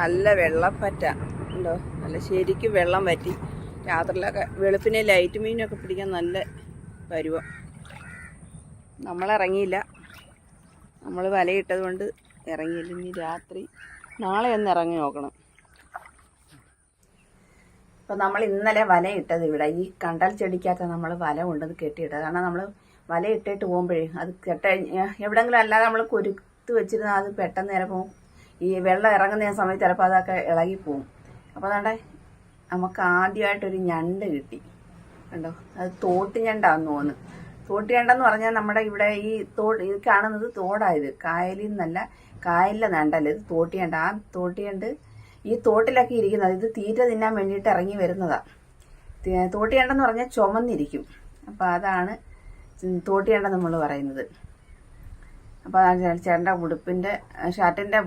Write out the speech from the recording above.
നല്ല വെള്ളപ്പറ്റ ഉണ്ടോ, നല്ല ശരിക്കും വെള്ളം പറ്റി. രാത്രിയിലൊക്കെ വെളുപ്പിനെ ലൈറ്റ് മീനൊക്കെ പിടിക്കാൻ നല്ല പരുവം. നമ്മളിറങ്ങിയില്ല, നമ്മൾ വലയിട്ടത് കൊണ്ട് ഇറങ്ങിയില്ല. ഇനി രാത്രി നാളെ ഒന്ന് ഇറങ്ങി നോക്കണം. അപ്പം നമ്മൾ ഇന്നലെ വലയിട്ടത് ഇവിടെ ഈ കണ്ടൽ ചെടിക്കകത്ത് നമ്മൾ വല കൊണ്ടത് കെട്ടിയിട്ടത്. കാരണം നമ്മൾ വല ഇട്ടിട്ട് പോകുമ്പോഴേ അത് എവിടെയെങ്കിലും അല്ലാതെ നമ്മൾ കുരുത്ത് വെച്ചിരുന്നാൽ അത് പെട്ടെന്ന് ചിലപ്പോൾ ഈ വെള്ളം ഇറങ്ങുന്ന സമയത്ത് ചിലപ്പോൾ അതൊക്കെ ഇളകിപ്പോവും. അപ്പോൾ അതാണ്ട് നമുക്ക് ആദ്യമായിട്ടൊരു ഞണ്ട് കിട്ടി കണ്ടോ. അത് തോട്ടി ഞണ്ടാന്ന് തോന്നുന്നു. തോട്ടി ഞണ്ടെന്ന് പറഞ്ഞാൽ നമ്മുടെ ഇവിടെ ഈ ഇത് കാണുന്നത് തോടായത്, കായലിൽ നിന്നല്ല, കായലിലെ ഞണ്ടല്ല, ഇത് തോട്ടി ഞണ്ട്. ആ തോട്ടി ഞണ്ട് ഈ തോട്ടിലൊക്കെ ഇരിക്കുന്നത്. ഇത് തീറ്റ തിന്നാൻ വേണ്ടിയിട്ട് ഇറങ്ങി വരുന്നതാണ്. തോട്ടി ഞണ്ടെന്ന് പറഞ്ഞാൽ ചുമന്നിരിക്കും. അപ്പോൾ അതാണ് തോട്ടി ഞണ്ടെന്ന് നമ്മൾ പറയുന്നത്. അപ്പോൾ ചേട്ടൻ്റെ ഉടുപ്പിൻ്റെ ഷർട്ടിൻ്റെ